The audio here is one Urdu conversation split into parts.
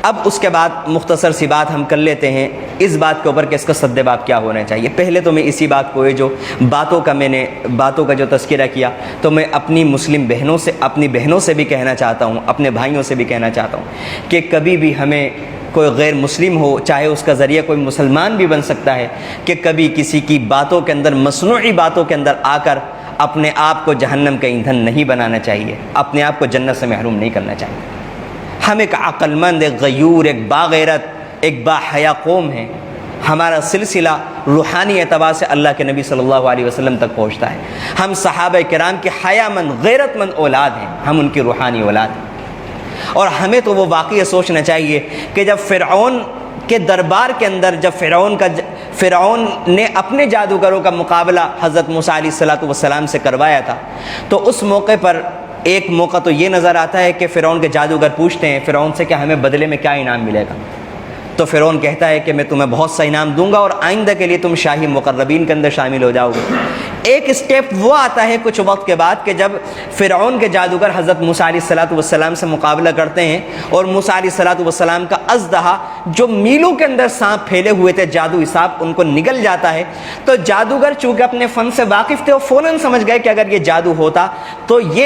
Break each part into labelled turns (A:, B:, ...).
A: اب اس کے بعد مختصر سی بات ہم کر لیتے ہیں اس بات کے اوپر کہ اس کا سد باب کیا ہونا چاہیے۔ پہلے تو میں اسی بات کو جو باتوں کا جو تذکرہ کیا، تو میں اپنی مسلم بہنوں سے بھی کہنا چاہتا ہوں، اپنے بھائیوں سے بھی کہنا چاہتا ہوں کہ کبھی بھی ہمیں کوئی غیر مسلم ہو، چاہے اس کا ذریعہ کوئی مسلمان بھی بن سکتا ہے، کہ کبھی کسی کی باتوں کے اندر، مصنوعی باتوں کے اندر آ کر اپنے آپ کو جہنم کا ایندھن نہیں بنانا چاہیے، اپنے آپ کو جنت سے محروم نہیں کرنا چاہیے۔ ہم ایک عقل مند، ایک غیور، ایک باغیرت، ایک باحیا قوم ہے۔ ہمارا سلسلہ روحانی اعتبار سے اللہ کے نبی صلی اللہ علیہ وسلم تک پہنچتا ہے۔ ہم صحابہ کرام کی حیا مند، غیرت مند اولاد ہیں، ہم ان کی روحانی اولاد ہیں۔ اور ہمیں تو وہ واقعہ سوچنا چاہیے کہ جب فرعون کے دربار کے اندر، جب فرعون نے اپنے جادوگروں کا مقابلہ حضرت موسیٰ علیہ السلام سے کروایا تھا، تو اس موقع پر ایک موقع تو یہ نظر آتا ہے کہ فرعون کے جادوگر پوچھتے ہیں فرعون سے کہ ہمیں بدلے میں کیا انعام ملے گا؟ تو فرعون کہتا ہے کہ میں تمہیں بہت سا انعام دوں گا اور آئندہ کے لیے تم شاہی مقربین کے اندر شامل ہو جاؤ گے۔ ایک اسٹیپ وہ آتا ہے کچھ وقت کے بعد کہ جب فرعون کے جادوگر حضرت موسیٰ علیہ السلام سے مقابلہ کرتے ہیں، اور موسیٰ علیہ السلام کا اژدہا جو میلوں کے اندر سانپ پھیلے ہوئے تھے، جادوئی سانپ، ان کو نگل جاتا ہے۔ تو جادوگر چونکہ اپنے فن سے واقف تھے، وہ فوراً سمجھ گئے کہ اگر یہ جادو ہوتا تو یہ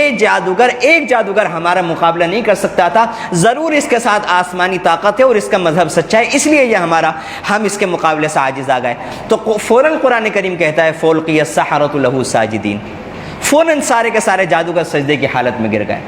A: ایک جادوگر ہمارا مقابلہ نہیں کر سکتا تھا، ضرور اس کے ساتھ آسمانی طاقت ہے اور اس کا مذہب سچا ہے، اس لیے ہم اس کے مقابلے سے عاجز آ گئے۔ تو فوراً قرآن کریم کہتا ہے فَأُلْقِيَ السَّحَرَةُ لَهُ سَاجِدِينَ، فوراً سارے کے سارے جادوگر سجدے کی حالت میں گر گئے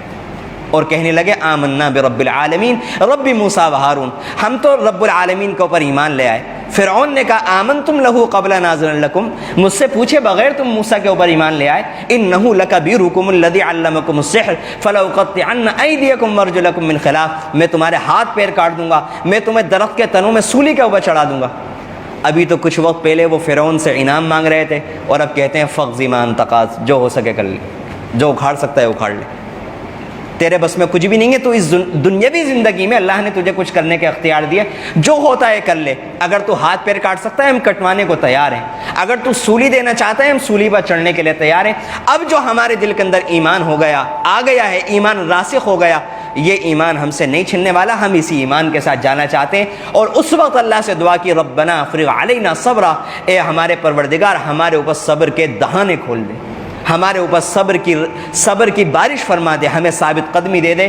A: اور کہنے لگے آمنا برب العالمین رب موسیٰ و ہارون، ہم تو رب العالمین کے اوپر ایمان لے آئے۔ فرعون نے کہا آمنتم لہ قبل ان آذن لکم، مجھ سے پوچھے بغیر تم موسیٰ کے اوپر ایمان لے آئے۔ انہ لکبیرکم الذی علمکم السحر فلاقطعن ایدیکم وارجلکم من خلاف، میں تمہارے ہاتھ پیر کاٹ دوں گا، میں تمہیں درخت کے تنوں میں سولی کے اوپر چڑھا دوں گا۔ ابھی تو کچھ وقت پہلے وہ فرعون سے انعام مانگ رہے تھے، اور اب کہتے ہیں فقض ما انت قاض، جو ہو سکے کر لے، جو اکھاڑ سکتا ہے اکھاڑ لے، تیرے بس میں کچھ بھی نہیں ہے۔ تو اس دنیاوی زندگی میں اللہ نے تجھے کچھ کرنے کا اختیار دیا، جو ہوتا ہے کر لے۔ اگر تو ہاتھ پیر کاٹ سکتا ہے ہم کٹوانے کو تیار ہیں، اگر تو سولی دینا چاہتا ہے ہم سولی پر چڑھنے کے لیے تیار ہیں۔ اب جو ہمارے دل کے اندر ایمان آ گیا ہے، ایمان راسخ ہو گیا، یہ ایمان ہم سے نہیں چھننے والا، ہم اسی ایمان کے ساتھ جانا چاہتے ہیں۔ اور اس وقت اللہ سے دعا کی ربنا افرغ علینا صبرا، اے ہمارے پروردگار ہمارے اوپر صبر کے دہانے کھول دے، ہمارے اوپر صبر کی بارش فرما دے، ہمیں ثابت قدمی دے دے،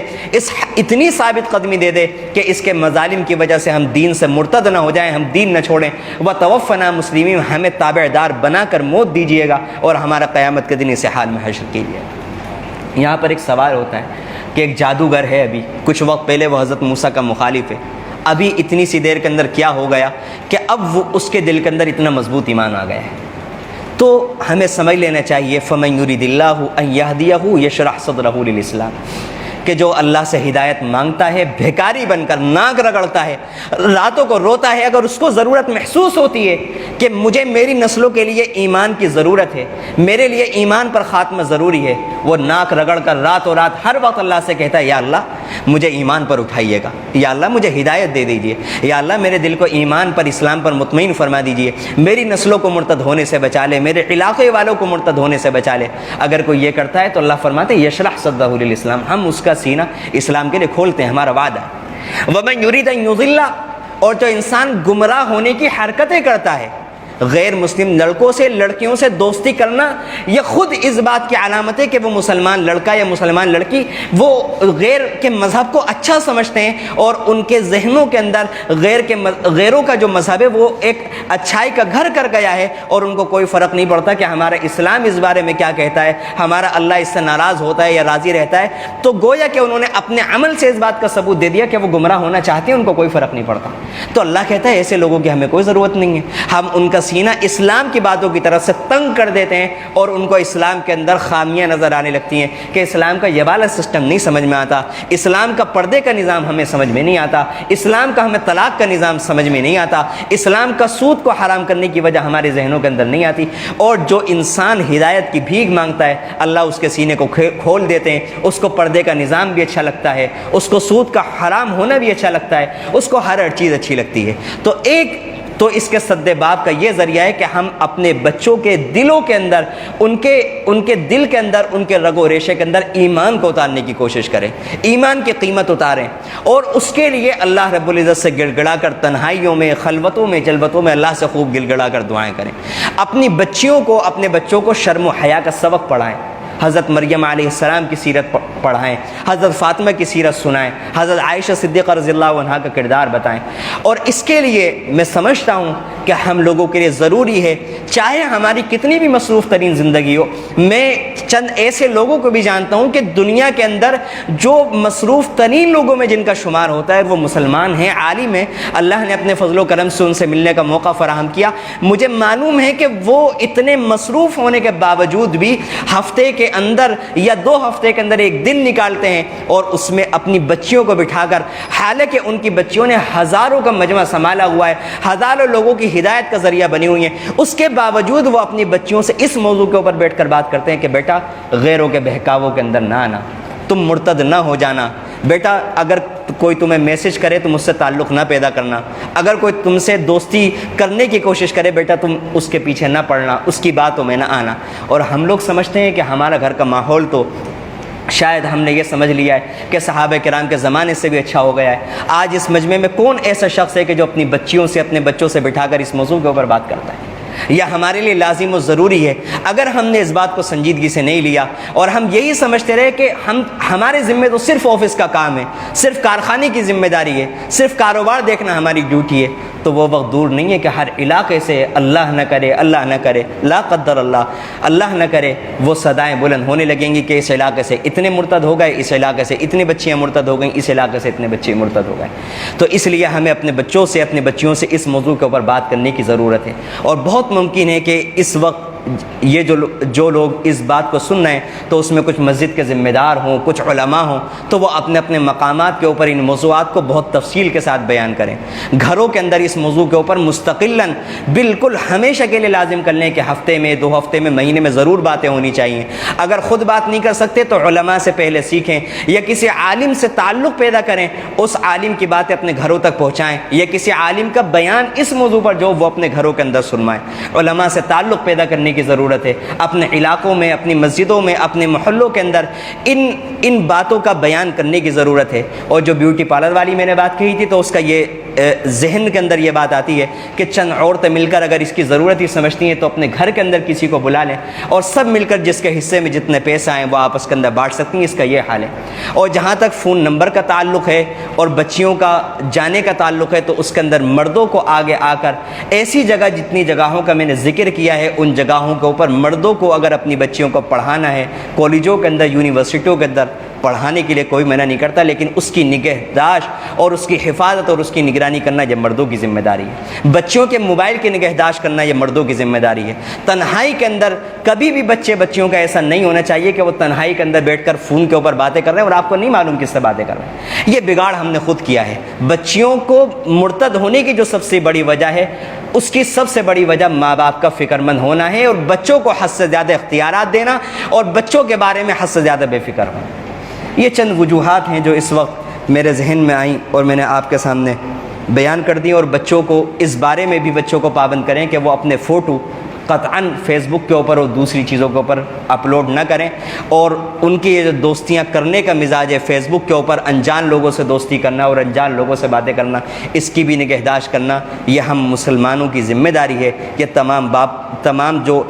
A: اتنی ثابت قدمی دے دے کہ اس کے مظالم کی وجہ سے ہم دین سے مرتد نہ ہو جائیں، ہم دین نہ چھوڑیں۔ وتوفنا مسلمین، ہمیں تابعدار بنا کر موت دیجیے گا اور ہمارا قیامت کے دن اس حال میں حشر کیجیے گا۔ یہاں پر ایک سوال ہوتا ہے کہ ایک جادوگر ہے، ابھی کچھ وقت پہلے وہ حضرت موسیٰ کا مخالف ہے، ابھی اتنی سی دیر کے اندر کیا ہو گیا کہ اب وہ اس کے دل کے اندر اتنا مضبوط ایمان آ گیا ہے؟ تو ہمیں سمجھ لینا چاہیے فَمَن يُرِدِ اللَّهُ أَن يَهْدِيَهُ يَشْرَحْ صَدْرَهُ لِلْإِسْلَامِ، کہ جو اللہ سے ہدایت مانگتا ہے، بھیکاری بن کر ناک رگڑتا ہے، راتوں کو روتا ہے، اگر اس کو ضرورت محسوس ہوتی ہے کہ مجھے میری نسلوں کے لیے ایمان کی ضرورت ہے، میرے لیے ایمان پر خاتمہ ضروری ہے، وہ ناک رگڑ کر راتوں رات ہر وقت اللہ سے کہتا ہے یا اللہ مجھے ایمان پر اٹھائیے گا، یا اللہ مجھے ہدایت دے دیجیے، یا اللہ میرے دل کو ایمان پر، اسلام پر مطمئن فرما دیجیے، میری نسلوں کو مرتد ہونے سے بچا لے، میرے علاقے والوں کو مرتد ہونے سے بچا لے۔ اگر کوئی یہ کرتا ہے تو اللہ فرماتے ہیں یشرح صدرہ للاسلام، ہم اس کا سینہ اسلام کے لیے کھولتے ہیں، ہمارا وعدہ ہے۔ ومن یرید ان یضل، اور جو انسان گمراہ ہونے کی حرکتیں کرتا ہے، غیر مسلم لڑکوں سے، لڑکیوں سے دوستی کرنا یہ خود اس بات کی علامت ہے کہ وہ مسلمان لڑکا یا مسلمان لڑکی وہ غیر کے مذہب کو اچھا سمجھتے ہیں، اور ان کے ذہنوں کے اندر غیروں کا جو مذہب ہے وہ ایک اچھائی کا گھر کر گیا ہے، اور ان کو کوئی فرق نہیں پڑتا کہ ہمارا اسلام اس بارے میں کیا کہتا ہے، ہمارا اللہ اس سے ناراض ہوتا ہے یا راضی رہتا ہے۔ تو گویا کہ انہوں نے اپنے عمل سے اس بات کا ثبوت دے دیا کہ وہ گمراہ ہونا چاہتے ہیں، ان کو کوئی فرق نہیں پڑتا۔ تو اللہ کہتا ہے ایسے لوگوں کی ہمیں کوئی ضرورت نہیں ہے، ہم ان کا سینہ اسلام کی باتوں کی طرف سے تنگ کر دیتے ہیں، اور ان کو اسلام کے اندر خامیاں نظر آنے لگتی ہیں کہ اسلام کا یہ والا سسٹم نہیں سمجھ میں آتا، اسلام کا پردے کا نظام ہمیں سمجھ میں نہیں آتا، اسلام کا ہمیں طلاق کا نظام سمجھ میں نہیں آتا، اسلام کا سود کو حرام کرنے کی وجہ ہمارے ذہنوں کے اندر نہیں آتی۔ اور جو انسان ہدایت کی بھیک مانگتا ہے اللہ اس کے سینے کو کھول دیتے ہیں، اس کو پردے کا نظام بھی اچھا لگتا ہے، اس کو سود کا حرام ہونا بھی اچھا لگتا ہے، اس کو ہر چیز اچھی لگتی ہے۔ تو تو اس کے سد باب کا یہ ذریعہ ہے کہ ہم اپنے بچوں کے دلوں کے اندر، ان کے دل کے اندر، ان کے رگ و ریشے کے اندر ایمان کو اتارنے کی کوشش کریں، ایمان کی قیمت اتاریں، اور اس کے لیے اللہ رب العزت سے گڑ گڑا کر تنہائیوں میں، خلوتوں میں، جلوتوں میں اللہ سے خوب گڑ گڑا کر دعائیں کریں۔ اپنی اپنے بچوں کو شرم و حیا کا سبق پڑھائیں، حضرت مریم علیہ السلام کی سیرت پڑھائیں، حضرت فاطمہ کی سیرت سنائیں، حضرت عائشہ صدیقہ رضی اللہ عنہا کا کردار بتائیں۔ اور اس کے لیے میں سمجھتا ہوں کہ ہم لوگوں کے لیے ضروری ہے، چاہے ہماری کتنی بھی مصروف ترین زندگی ہو، میں چند ایسے لوگوں کو بھی جانتا ہوں کہ دنیا کے اندر جو مصروف ترین لوگوں میں جن کا شمار ہوتا ہے وہ مسلمان ہیں، عالم ہیں، اللہ نے اپنے فضل و کرم سے ان سے ملنے کا موقع فراہم کیا۔ مجھے معلوم ہے کہ وہ اتنے مصروف ہونے کے باوجود بھی ہفتے کے اندر یا 2 ہفتے کے اندر ایک دن نکالتے ہیں اور اس میں اپنی بچیوں کو بٹھا کر، حالانکہ ان کی بچیوں نے ہزاروں کا مجمع سنبھالا ہوا ہے، ہزاروں لوگوں کی ہدایت کا ذریعہ بنی ہوئی ہیں، اس کے باوجود وہ اپنی بچیوں سے اس موضوع کے اوپر بیٹھ کر بات کرتے ہیں کہ بیٹا غیروں کے بہکاووں کے اندر نہ آنا، تم مرتد نہ ہو جانا، بیٹا اگر کوئی تمہیں میسج کرے تم اس سے تعلق نہ پیدا کرنا، اگر کوئی تم سے دوستی کرنے کی کوشش کرے بیٹا تم اس کے پیچھے نہ پڑنا، اس کی باتوں میں نہ آنا۔ اور ہم لوگ سمجھتے ہیں کہ ہمارا گھر کا ماحول تو شاید ہم نے یہ سمجھ لیا ہے کہ صحابہ کرام کے زمانے سے بھی اچھا ہو گیا ہے۔ آج اس مجمع میں کون ایسا شخص ہے کہ جو اپنی بچیوں سے، اپنے بچوں سے بٹھا کر اس موضوع کے اوپر بات کرتا ہے؟ یا ہمارے لیے لازم و ضروری ہے، اگر ہم نے اس بات کو سنجیدگی سے نہیں لیا اور ہم یہی سمجھتے رہے کہ ہمارے ذمے تو صرف آفس کا کام ہے، صرف کارخانے کی ذمہ داری ہے، صرف کاروبار دیکھنا ہماری ڈیوٹی ہے، تو وہ وقت دور نہیں ہے کہ ہر علاقے سے اللہ نہ کرے، اللہ نہ کرے، لا قدر اللہ نہ کرے، وہ صدائیں بلند ہونے لگیں گی کہ اس علاقے سے اتنے مرتد ہو گئے، اس علاقے سے اتنی بچیاں مرتد ہو گئیں، اس علاقے سے اتنے بچے مرتد ہو گئے۔ تو اس لیے ہمیں اپنے بچوں سے، اپنے بچیوں سے اس موضوع کے اوپر بات کرنے کی ضرورت ہے، اور بہت ممکن ہے کہ اس وقت یہ جو لوگ اس بات کو سن رہے ہیں تو اس میں کچھ مسجد کے ذمہ دار ہوں، کچھ علماء ہوں، تو وہ اپنے اپنے مقامات کے اوپر ان موضوعات کو بہت تفصیل کے ساتھ بیان کریں، گھروں کے اندر اس موضوع کے اوپر مستقلاً بالکل ہمیشہ کے لیے لازم کر لیں کہ ہفتے میں، 2 ہفتے میں، مہینے میں ضرور باتیں ہونی چاہیے۔ اگر خود بات نہیں کر سکتے تو علماء سے پہلے سیکھیں، یا کسی عالم سے تعلق پیدا کریں، اس عالم کی باتیں اپنے گھروں تک پہنچائیں، یا کسی عالم کا بیان اس موضوع پر جو وہ اپنے گھروں کے اندر سنوائیں۔ علماء سے تعلق پیدا کرنے کی ضرورت ہے، اپنے علاقوں میں، اپنی مسجدوں میں، اپنے محلوں کے اندر ان باتوں کا بیان کرنے کی ضرورت ہے۔ اور جو بیوٹی پارلر والی میں نے بات کہی تھی تو اس کا یہ ذہن کے اندر یہ بات آتی ہے کہ چند عورتیں مل کر اگر اس کی ضرورت ہی سمجھتی ہیں تو اپنے گھر کے اندر کسی کو بلا لیں اور سب مل کر جس کے حصے میں جتنے پیسے آئیں وہ آپس کے اندر بانٹ سکتی ہیں، اس کا یہ حال ہے۔ اور جہاں تک فون نمبر کا تعلق ہے اور بچیوں کا جانے کا تعلق ہے تو اس کے اندر مردوں کو آگے آ کر ایسی جگہ، جتنی جگہوں کا میں نے ذکر کیا ہے ان جگہوں کے اوپر مردوں کو اگر اپنی بچیوں کو پڑھانا ہے، کالجوں کے اندر، یونیورسٹیوں کے اندر پڑھانے کے لیے کوئی منع نہیں کرتا، لیکن اس کی نگہداشت اور اس کی حفاظت اور اس کی نگرانی کرنا یہ مردوں کی ذمہ داری ہے۔ بچوں کے موبائل کی نگہداشت کرنا یہ مردوں کی ذمہ داری ہے۔ تنہائی کے اندر کبھی بھی بچیوں کا ایسا نہیں ہونا چاہیے کہ وہ تنہائی کے اندر بیٹھ کر فون کے اوپر باتیں کر رہے ہیں اور آپ کو نہیں معلوم کس سے باتیں کر رہے ہیں۔ یہ بگاڑ ہم نے خود کیا ہے۔ بچیوں کو مرتد ہونے کی جو سب سے بڑی وجہ ہے، اس کی سب سے بڑی وجہ ماں باپ کا فکر مند ہونا ہے اور بچوں کو حد سے زیادہ اختیارات دینا اور بچوں کے بارے میں حد سے زیادہ بے فکر ہونا۔ یہ چند وجوہات ہیں جو اس وقت میرے ذہن میں آئیں اور میں نے آپ کے سامنے بیان کر دی۔ اور بچوں کو اس بارے میں بھی بچوں کو پابند کریں کہ وہ اپنے فوٹو قطعاً فیس بک کے اوپر اور دوسری چیزوں کے اوپر اپلوڈ نہ کریں، اور ان کی یہ جو دوستیاں کرنے کا مزاج ہے فیس بک کے اوپر انجان لوگوں سے دوستی کرنا اور انجان لوگوں سے باتیں کرنا، اس کی بھی نگہداشت کرنا یہ ہم مسلمانوں کی ذمہ داری ہے۔ یہ تمام جو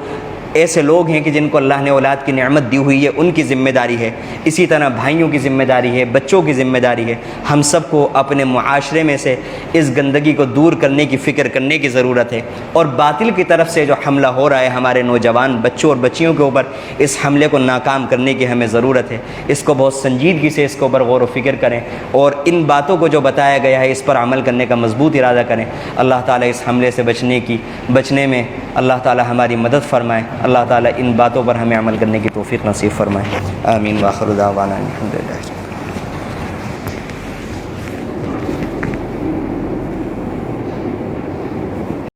A: ایسے لوگ ہیں کہ جن کو اللہ نے اولاد کی نعمت دی ہوئی ہے ان کی ذمہ داری ہے، اسی طرح بھائیوں کی ذمہ داری ہے، بچوں کی ذمہ داری ہے۔ ہم سب کو اپنے معاشرے میں سے اس گندگی کو دور کرنے کی فکر کرنے کی ضرورت ہے، اور باطل کی طرف سے جو حملہ ہو رہا ہے ہمارے نوجوان بچوں اور بچیوں کے اوپر، اس حملے کو ناکام کرنے کی ہمیں ضرورت ہے۔ اس کو بہت سنجیدگی سے اس کے اوپر غور و فکر کریں اور ان باتوں کو جو بتایا گیا ہے اس پر عمل کرنے کا مضبوط ارادہ کریں۔ اللہ تعالیٰ اس حملے سے بچنے میں اللہ تعالیٰ ہماری مدد فرمائے۔ اللہ تعالیٰ ان باتوں پر ہمیں عمل کرنے کی توفیق نصیب فرمائے۔ آمین۔ وآخر دعوانا الحمدللہ۔